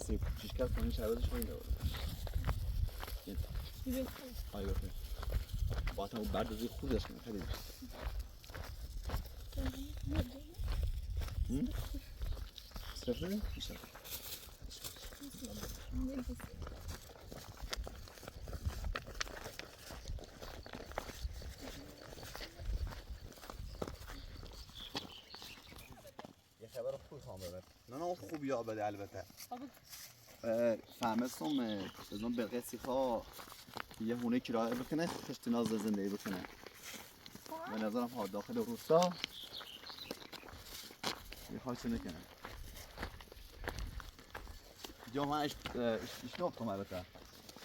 دستی کوچیک‌تر کنی شبازش کنی داره آیا بخیر با تا بردازی خودش کنه خیلی بیشتر صرفه بیشتر یه خبر خوب خواهم ببر نه خوب یا بده البته فهمستم از اون بلقیه سیخا یه هونه کرایه بکنه پشت ناز زندگی بکنه به نظرم ها داخل روستا یه خواهی نکنه جا من اشناختم البته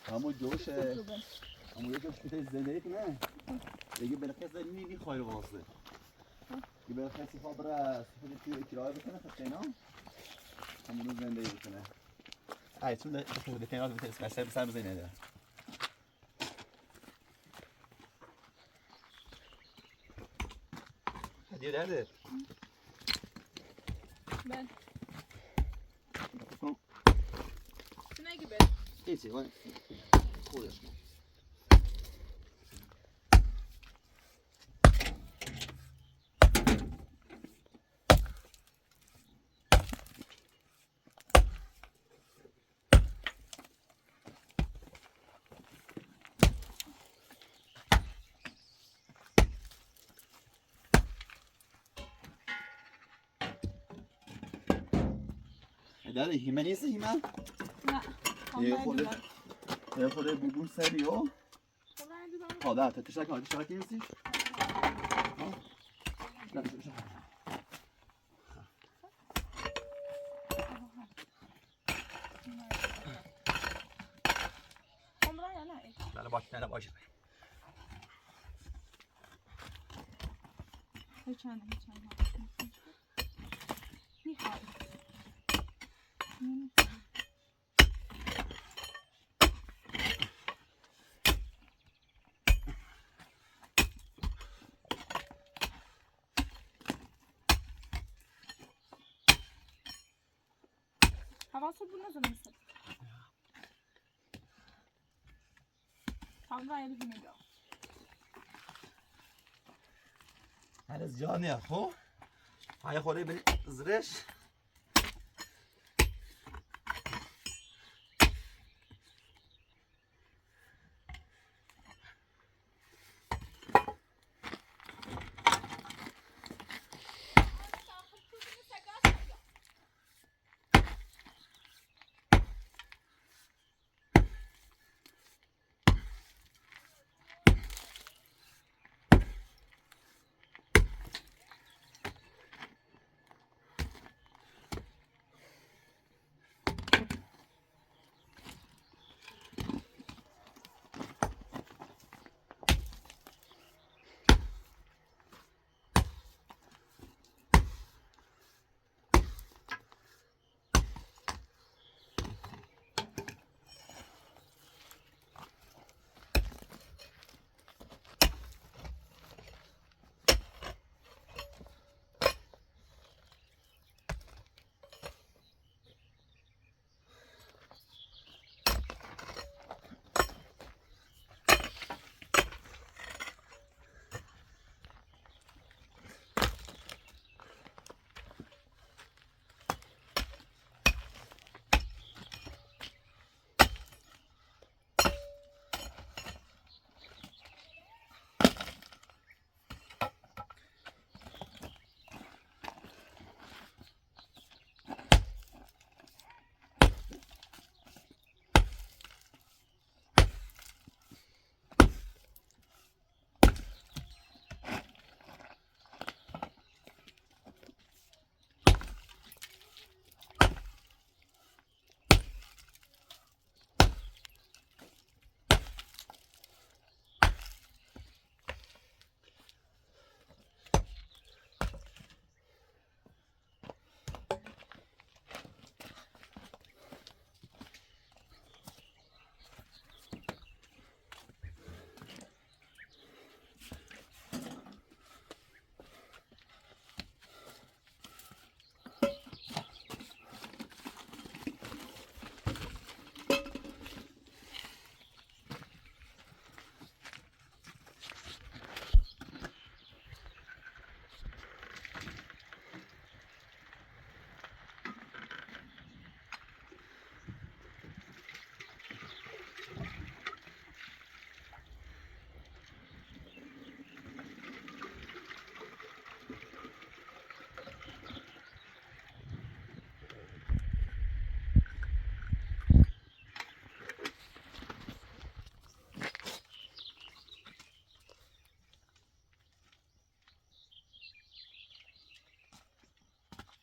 همون جوش همون یه جوش پشت زندگی کنه دیگه بلقیه زندگی میخوای واسه یه بلقیه سیخا برای پشت کرایه بکنه پشت اینا همون زندگی بکنه ای چون ده کنار بترس سر بزنی ده هدیه درده بله تو نگی بله ایسی وای خودش داره هیمه نیست هیمه؟ نه یه خورده بگون سری ها ده تا تشرکی نیستی؟ نه تشرکی نه باشه هیچانه میخوای حواست بود نزن میسته هم رای بگی نگاه هر از جانیه خب های خورده بری زرش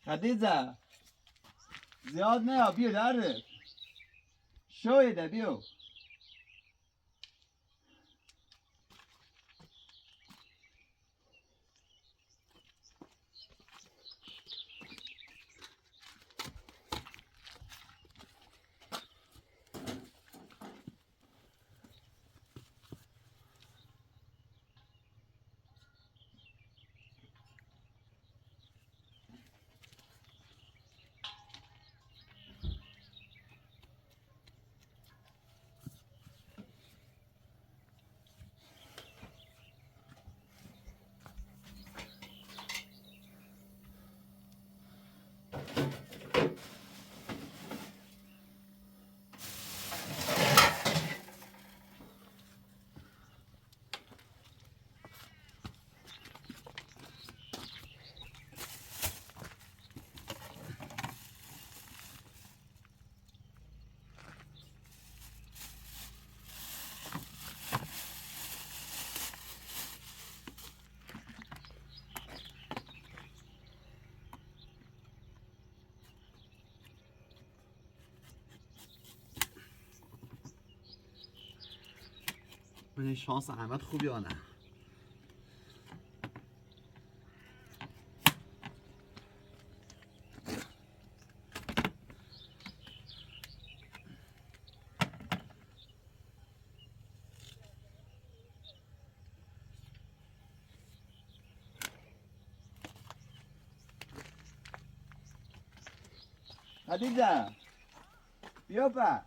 خدیجه زیاد نه بیا داره شویده بیو من شانس احمد خوب یا نه خدیجه بیا با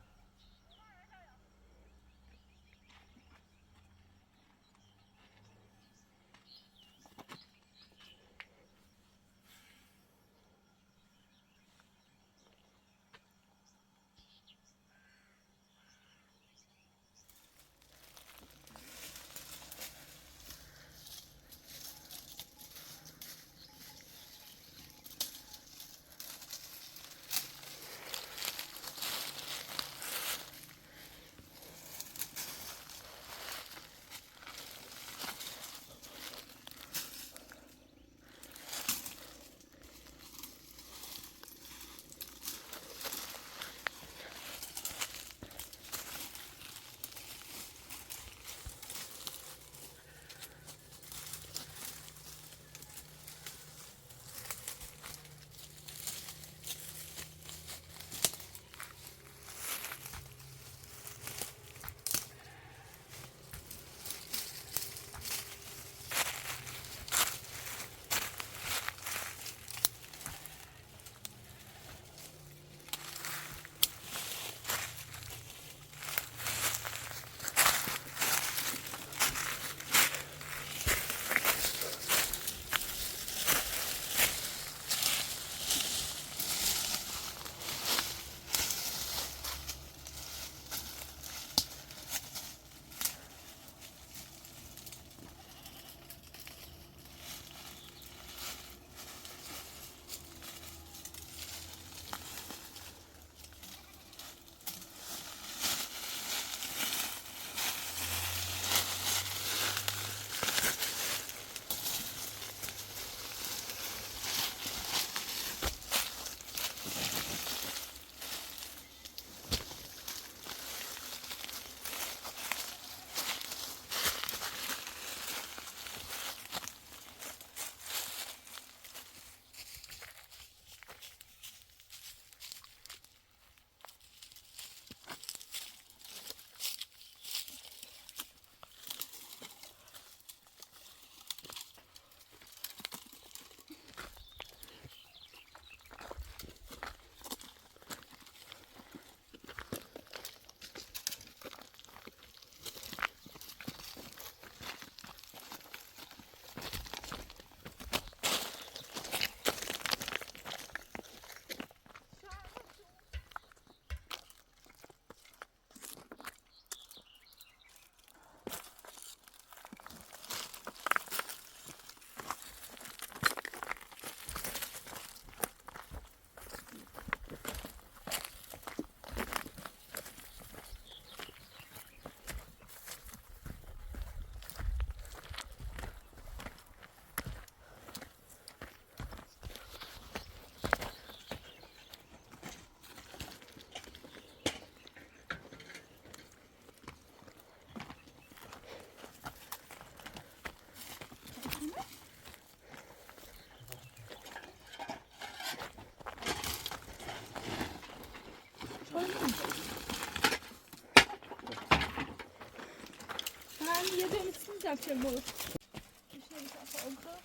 Şimdi yapacağım bu. Şuna bir tane oldu.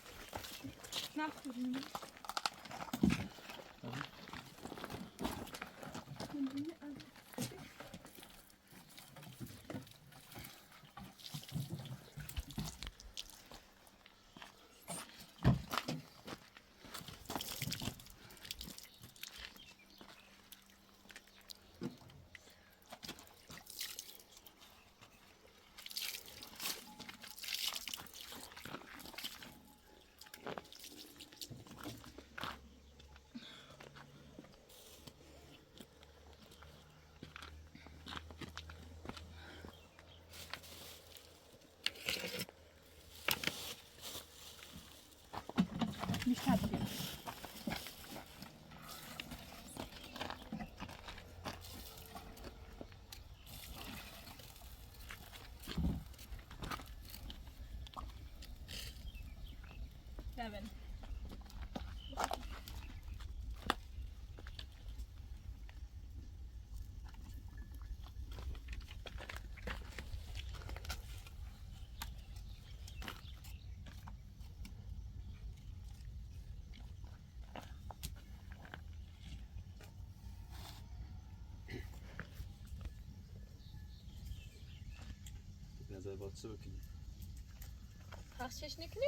Ne yaptın? مش هتجيب لبن به نظر باید چه بکنی؟ پخشش نکنی؟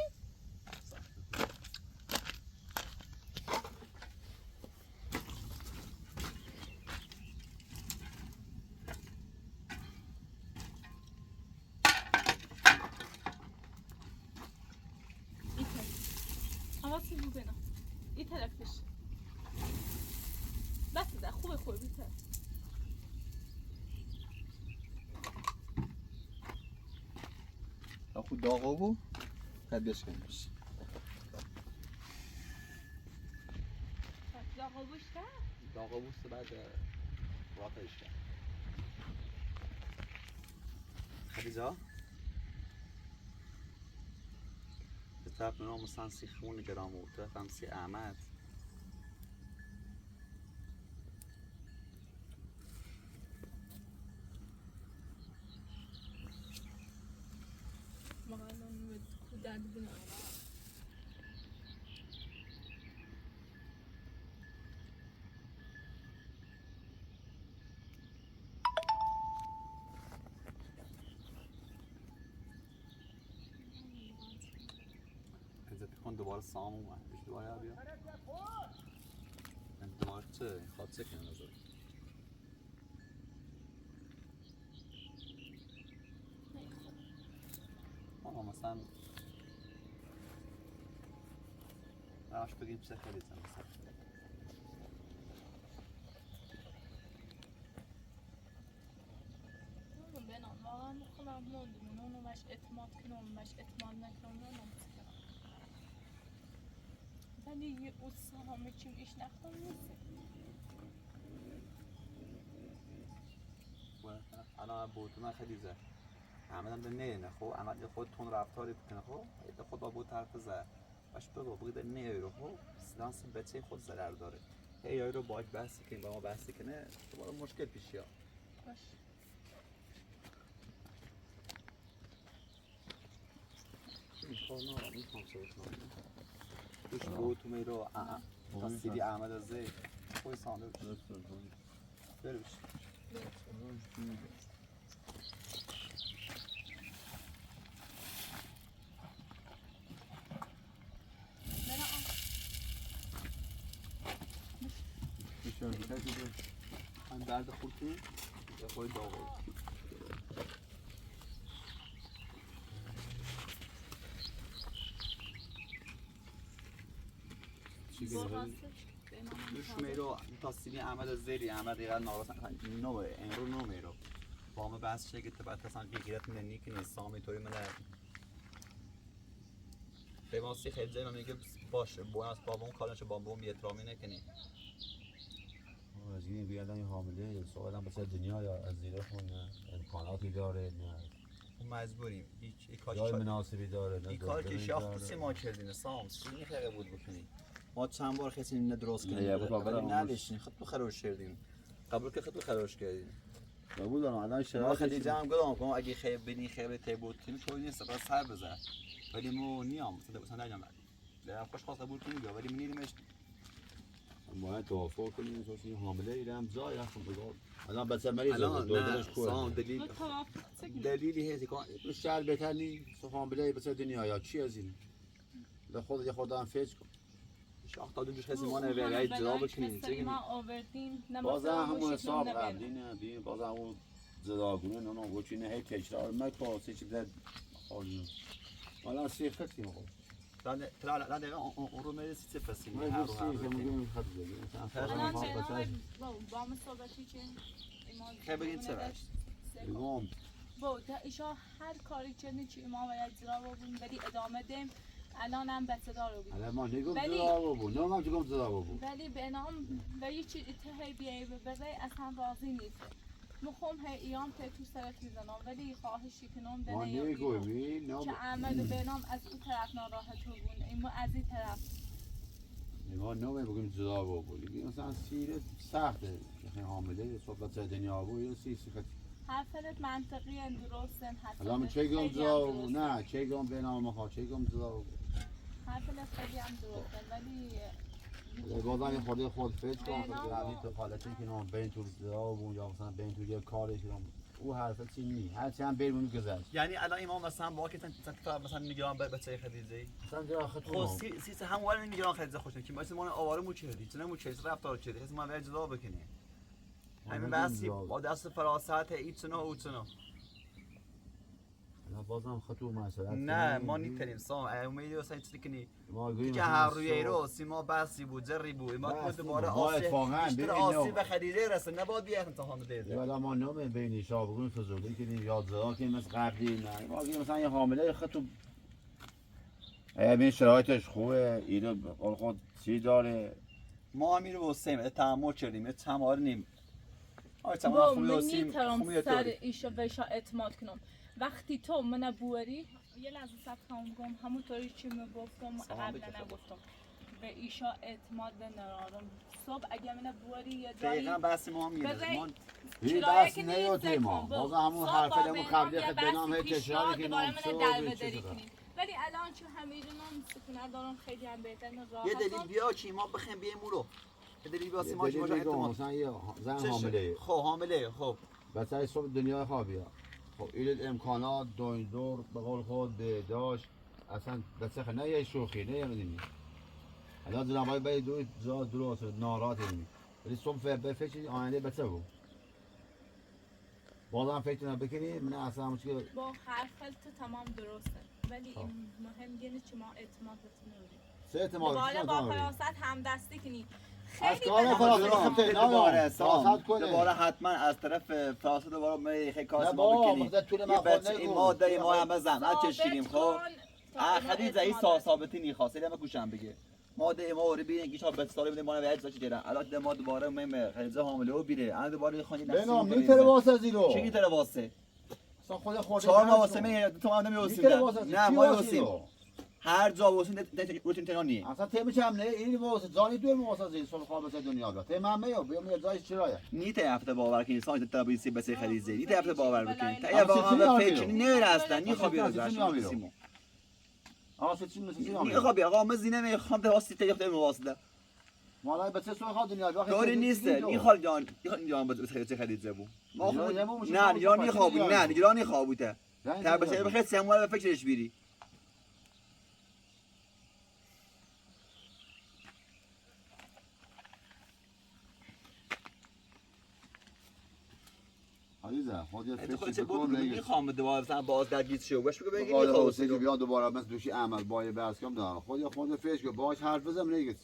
حواسی رو بنا این طرفش بس ده خوبه خوبه بیتر خود داغا بود قدش کنیش داغا بوشته؟ داغا بود بعد راتش کرد خدیجه به طرف نام سنسی خون گرام و طرف همسی احمد مقالون ود کودد بنا انزه پیکن دوباره سام اومد بیش دوباره بیا دوباره چه؟ خواد چه کنه نظر مثلا راش بگیم چه خیلی مثلا بنا واقعا میخونم موندیم اونو مش اعتماد کنم مش اعتماد نکنم اونو نمیتونم ولی یه اوسا همه چیم ایش نخون نیست الان بود من خیلی زد احمدم ده نه خب احمد یه خود تون رفتاری بکنه خب یه خود با بود طرف زد باش بگو بگو ده نه رو خب سلانس بچه خود ضرر داره هی رو باید بحثی کنیم با ما بحثی کنه دوباره مشکل پیش یا باش میخوام صحبت کنم دوش بود تو میرو تصدیری احمد از زی خوی سانده بشه بره بشه من درد خود کنیم یا خود داغل دوش میرو تصدیری احمد از زیری احمد دیگر ناراست نوه امرو نو میرو با همه بحث شده که بعد اصلا قیقیرت منی که نیستم طوری منه به واسه خیلی جایی من میگه باشه بونس بابام کارش بابام بی احترامی نکنی از این بیادم حامله سوال هم بسیار دنیا یا از زیره خون امکاناتی داره نه اون مجبوریم هیچ جای مناسبی داره نه این کار که شاخ ما کردیم سام چی میخواد بود بکنی ما چند بار کسی نه درست کنیم نه بشین خود تو خراش کردیم قبول که خود تو خراش کردیم قبول دارم الان ما شرایطش خدیجه هم گفتم اگه خیلی بینی خیلی تبود کنی تو نیست راست سر بزن ولی مو نیام مثلا نگم در خوش خواست قبول کنی ولی منیرمش باید توافق کنیم چون حامله ایرم جای رفتم بگم الان بچه مریضه الان دلش نه کوه سام دلیل ما توافق چکنیم دلیلی هست که شهر بهتر نیست حامله بچه دنیا یا چی از این به خود یه خودم فکر کن شاخ تا دوش کسی ما نویای جواب کنیم چه ما آوردیم بازم همون حساب قبلی نه بیم بازم اون زداگونه نه نه وچی نه هی تکرار مکن سه چیز خالی حالا سیخت کیم خب لا دقیقا اون رو میرسی چه فصلی ما هر رو دوستی هر که رو میگیم خط بگیم الان مثلا به بچه نام با صحبتی که که بگین چه باش بگم با ایشا هر کاری چنین چی ما باید زرا بودیم ولی ادامه دیم الان هم بچه دار بودیم الان ما نگم ولی- زدا بود نه من چیکم زدا بود ولی به نام و یه چی اتهی بیایی ببره اصلا راضی نیست مخوام هی ایام ته تو سرکی زنم ولی خواهشی کنم ما بنه یا نگویی نه که احمد به نام از اون طرف ناراحت بود اما از این طرف ما نه بگیم زدا بود مثلا سیره سخته که حامله صحبت دنیا بود یا سی خط حرفت منطقی ان درستن الان من چه گم زدا نه چه گم به نام ما چه گم زدا حرفت خیلی هم درستن ولی بازم یه خورده خود فکر کن به نام- یعنی تو حالتی که نام بین تو زدا بود یا مثلا بین تو یه کاری که او حرف چی نی هر چی هم بریم گذشت یعنی الان امام مثلا با که مثلا نگران به بچه خدیجه مثلا جا خط خب سی هم ولی نگران خدیجه خوشن که مثلا ما آواره مو چهدی چنه مو چهدی رفتار چهدی کسی ما باید جدا بکنی همین بحثی با دست فراست ایتسنو اوتسنو بازم خطو مسئله نه ما نیتریم سام امیدی واسه چیزی کنی ما گوییم که هر روی رو سیما بحثی بود جری بود ما بحث تو دوباره ما اتفاقاً بیشتر ببین آسی نه. به خدیجه رسه نباید بیا امتحان بده حالا ما نام بین شابگون فضولی کنیم یاد زدا کنیم مثل قبلی نه ما گوییم مثلا یه حامله خطو این شرایطش خوبه اینو قول خود چی داره ما امیر واسه تحمل کردیم تمار نیم آره با تمام خوبی من واسیم نیترم خوبی سر تو ایشا ویشا اعتماد کنم وقتی تو من بوری یه لحظه صبر کنم همونطوری چی میگفتم قبلا نگفتم به ایشا اعتماد نرارم صبح اگه من بوری یه جایی دقیقاً بحث ما هم بذاری- ما این چرایی دست که نیوتی نیست ما کن، باز با. همون صبح حرف با دمون بینام قبلی یه خد بحثی بنام هی پیش تشاری راه که دوباره نام من شو در به بدری چیز کنی. ولی الان چون همیدونم سکونه دارم خیلی هم بهتر یه راحتم دلیل بیا که ما بخیم بیایم اورو یه دلیل بیا ما دلیل ما میگم اعتماد مثلا یه زن حامله خب حامله خب بچه صبح دنیا خوابیا خب این امکانات دوین دور به قول خود به داشت اصلا بچه نه یه شوخی نه یه مدینی الان جنابای باید دو جا درست ناراحت اینی ولی صبح به فکر آینده بچه بود بازم فکر نبکنی من اصلا همون چیه با حرفت تو تمام درسته ولی این مهم اینه که ما اعتمادت نوریم سه اعتماد دوباره با فراست هم دستی کنی از خیلی کار به فراست نظر خب دوباره فراست کنه. دوباره حتما از طرف فاسد دوباره می خیلی کاس نه ما بابا، بکنی مثلا طول یه من خود بچه این نگو. ما داریم ما هم بزن ثابت کشیدیم خب کن تا خدیجه این اعتماد ثابتی نیخواست هم کوشم بگه ما ده ما رو ببینیم که شب سال بده ما رو وجه داشت دیدن الان ده ما دوباره می خدیجه حامله و بیره الان دوباره خونی بنام میتره واسه زیرو چه میتره واسه اصلا خود خورده 4 ماه واسه می تو هم میتره واسه نمیوسیم نه ما واسیم هر جا واسیم روتین تنانی اصلا تیم چم نه این واسه زانی دو واسه زیر سال خواب واسه دنیا دا تیم هم میو بیام یه جایش چرایه نیت هفته باور کنی سایت تبریسی بس خدیجه نیت هفته باور بکنی تا اما یه واقعا چیزی فکر نمی‌رو. نه اصلا نی اصلا خوابی رو چیزی داشت نمی‌رو. آسه چی مثل نی خوابی آقا ما زینه میخوام به واسطه یخته واسطه مالای بچه سو خواب دنیا دا داری نیست نی خال جان جان بس خدیجه بو ما نگران نه نگران نی خوابی نگران. نه نگران نی خوابوته تا بس بخیر سموال به فکرش بیری عزیزم خود یه تو فکر چه بود بکن میخوام دوباره مثلا باز درگیر شو باش بگو بگی حالا میخوام حسین بیا دوباره مثل دوشی عمل بای بحث کم دارم خود فکر باش حرف بزنم نگید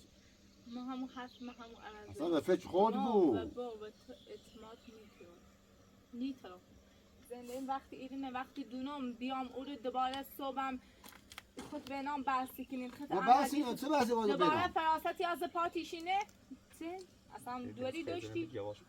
ما همون حرف ما همون عوض اصلا به فکر خود بود با تو اعتماد نیترم زنده این وقتی ایرینه وقتی دونم بیام او رو دوباره صبحم خود به نام بحثی کنیم خود ما بحثی چه بحثی باید دوباره بینم فراستی از پاتیشینه چه اصلا دوری داشتی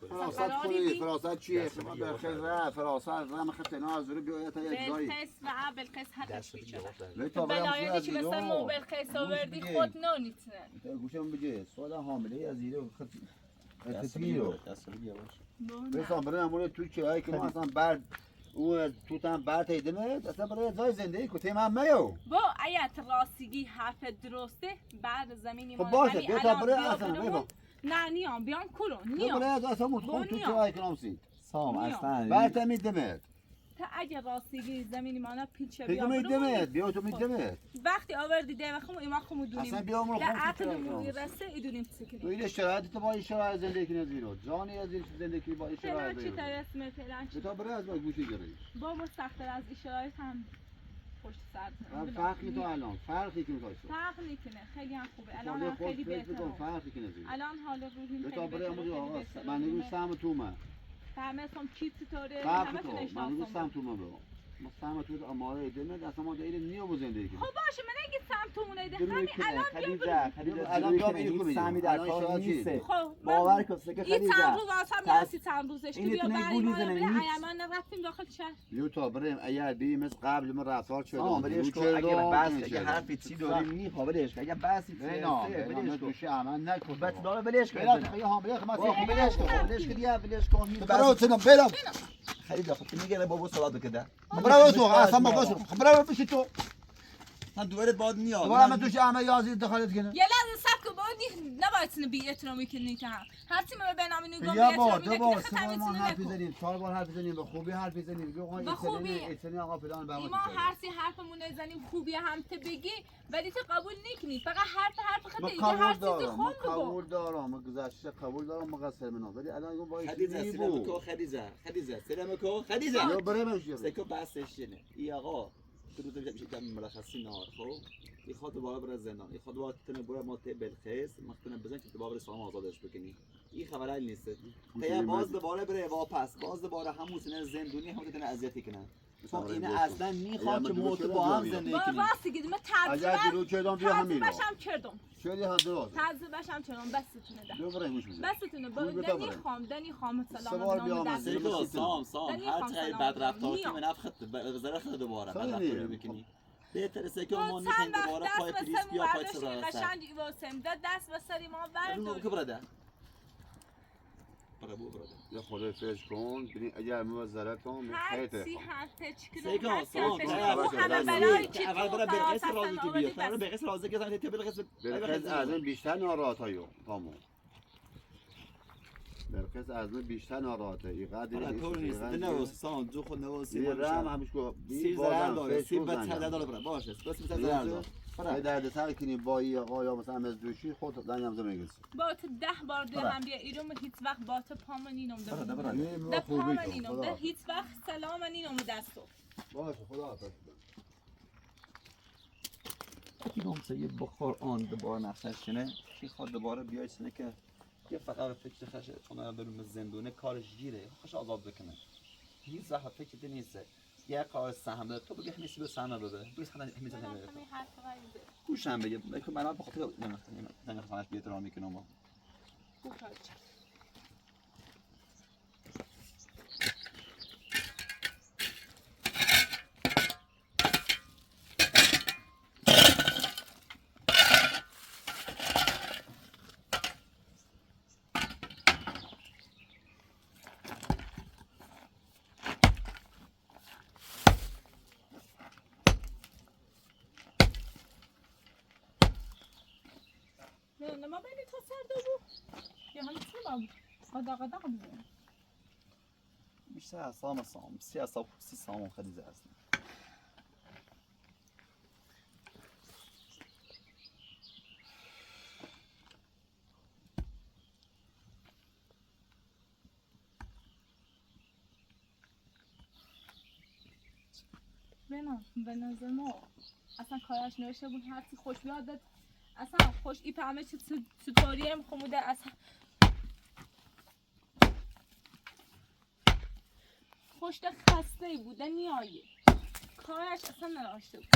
فراست قراری کنی بی؟ فراست چیه خب به خیر راه فراست راه خطنا از رو بیا تا یک جایی بلخص و بلخص حقش بیچاره ولی تا برم بلایلی که مثل مو بلخص آوردی خود نانیتنه گوشم بگه سوال حامله از زیره اتتیو دستوری بیار بسام برای امور تو که هایی که ما اصلا بعد او تو تام بعد ایدمه اصلا برای جای زندگی کو تیم هم میو با ایت راستگی حرف درسته بعد زمینی خب ما باشه بیا تا برای بیا اصلا برمون. بیا نه نیام بیام کلون بیا نیام برای اصلا مطمئن تو نیام. که هایی کنم سی سام نیام. اصلا بعد میدمه تا اگه راستگی زمینی ما پیچه پیگه بیا میدمه برمون. بیا تو میدمه وقتی آوردی ده وقت ایما خمو دونیم اصلا بیا امور لا خود تو عقل چرا مو کنم رسه ایدونیم تو سکنیم این شرایط تو با این شرایط زندگی کنه زیرو جانی از این زندگی با این فعلا شرایط چی زیرو تا اسم فعلا چی بتا برای از ما گوشی گرایی بابا سخت‌تر از این شرایط هم پشت سر فرقی تو الان فرقی که میخوای فرق میکنه خیلی هم خوبه خودت الان خود خیلی فکر بکن بهتره فرقی که نزید الان حال روحیم بتا خیلی برای بهتره امروز خیلی آقا بهتره من نگوش سهم تو من همه سم کی چطوره فرقی همه تو تون من نگوش سهم اشناسم تو من برو ما سهم تو اماره ایدمه دست ما دایره نیو با زندگی کنیم خب باشه من اگه سمتمونه ده دروغ همین کنه الان خدیجه خدیجه الان دروغ تو کنه میگی هیچ میگی. سمی در الان کار شاید نیست چی؟ خب باور کن که این خدیجه چند روز واسم پس یاسی چند روزش این که بیا میتونه برای گولی ما زنه، بیا هیچ. ایمان رفتیم داخل شهر بیو تا بریم اگر بی مثل قبل ما رفتار شده سام بود. بلش رو کن چه اگه داد، بس این اگه چه حرفی داد. چی داری میخوا بلش کن اگه بسی چی نه بلش کن توش عمل نکن بس داره بلش کن بلا خیلی هم بلا با خماسی بلش کن بلش کن دیگه بلش کن هیچ برو بس سنم بلا خدیجه خب میگه بابا صلات بکده برو تو اصلا ما باش برو بشی تو من دوباره باد میاد تو هم توش عمل یازی دخالت کنه یه لحظه صبر کن بابا نباید بی احترامی کنی که هم هرچی من به نام اینو گم یا بی بار احترامی دو بار نکنه سه بار ما خطر حرف نکن بزنیم 4 بار حرف بزنیم به خوبی حرف بزنیم بگو آقا به خوبی. این آقا فلان به ایما هرچی حرفمون نزنیم خوبی هم ته بگی ولی تو قبول نکنی فقط حرف خطر دیگه هر چیزی خون بگو قبول دارم من گذشته قبول دارم مقصر منم ولی الان اون وای خدیجه سلام کو خدیجه سلام کو خدیجه یا برای من سکو بسش اینه ای آقا تو روز میشه کم مرخصی نهار خب این خود دوباره برای زندان این خود دوباره تونه برای ما ته بلخیس مختونه بزن که دوباره سلام آزادش بکنی این خبره نیست تا باز دوباره بره واپس باز دوباره همون سن زندونی هم تونه اذیتی کنن چون این اصلا میخواد که ما تو با هم زندگی با کنیم راستی گیدم اگر درو کردم بیا همین تجربه‌شم کردم شدی هم درست تجربه‌شم کردم بستونه ده بیا برای گوش بده بستونه با دنی خام سلام سوار بیا نام من. دست سیگو سام دنی هر خام چقدر سلام بد رفتار نیام. کنی من افخت بذاره خود دوباره بد خیلی رفتاری نیه. بکنی بهتره سکو با ما چند نیکن وقت دوباره پای دست پلیس به بیا پای سر سر راست قشنگی واسم دست به سری ما رو برداشت که براده برا بو براده یا خدای فیش کن ببین اگر موزرتون خیلی هرچی هرچه چی سیگو کنم سام همه خبر بلایی که اول تو برا بلقیس خلاص رازی هستن که بیاد آوردی برا بلقیس رازی که زنی بلقیس برخز از این بیشتر ناراحت هایو تامو برخز از این بیشتر ناراحته اینقدر برا طور نیست نوست سام جو خود نوست یه رم همیش گفت سیر ضرر داره سیر به تر داره برا باشه بس به ضرر داره برای درد سر کنی با این آقا یا مثلا از دوشی خود دنیم زمین گرسی با تو 10 بار دو هم بیا ایرم هیچ وقت با تو پامن اینم برا ده پامن اینم ده هیچ وقت سلام اینم دستو باشه خدا حافظ اینم سه یه بخار آن دوباره نقشش کنه کی خواد دوباره بیای سنه که یه فقط فکر خشه چون بریم زندونه کارش گیره خوش آزاد بکنه هیچ زحمت فکر نیست یه کار سهم داره تو بگی همیشه به سهم بده دوست خدا همیشه من سهم همین حرف غریبه گوشم بگه که من بخاطر نمیخوامش بی احترامی کنم خوب کار نه ما بینی تو سر دو یا همین چی ما قدق بزنیم بیشتر از سام سی سام خیلی هست به نظر ما اصلا کارش نوشته بود هرچی خوش بیادت اصلا خوش ای همه چی سطوری هم خموده اصلا خوش ده خسته بوده نیایه کارش اصلا نراشته بود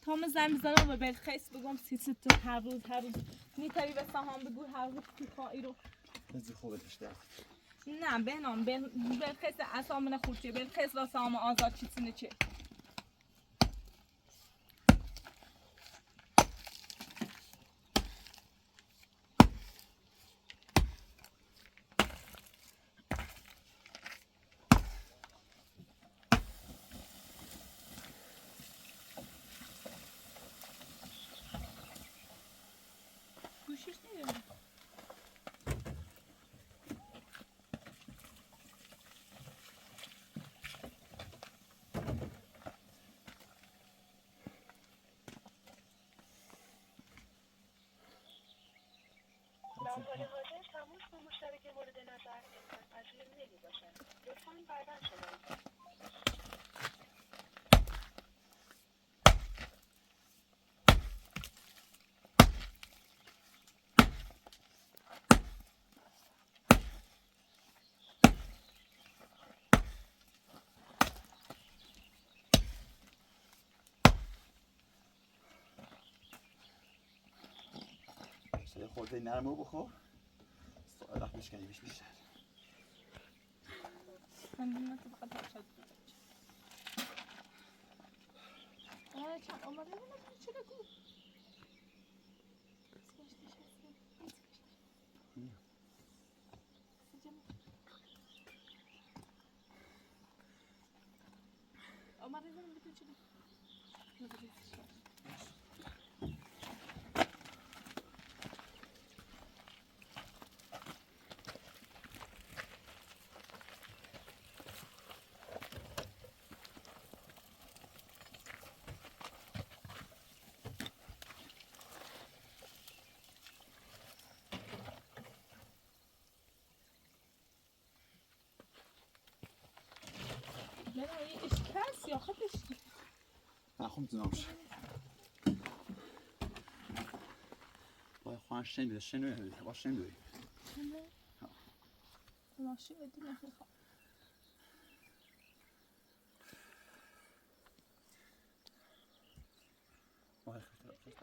تا من زنگ بزنم و بلخیس بگم تو هر روز میتونی به سهام بگو هر روز تو خواهی رو بزی خوبه بیشتر نه بهنام بلخیس اصلا من خوشیه بلخیس را سهام آزاد چیزی چه گوشیش نگرم در حال حاضر تماس با مشترک مورد نظر امکان پذیر نمی‌باشد. لطفاً بعداً شماره کنید. یه خورده نرمو بخور وقت میشکنی بیشتر من تو بخواد شد چند آمده بودم چرا گو آمده بودم بودم چرا نه یه اشکاس یا خودش نه خوب میتونمش باید خواهن شنیده شنیده باید شنیده ماشین بدون نمیخوام باید خیلی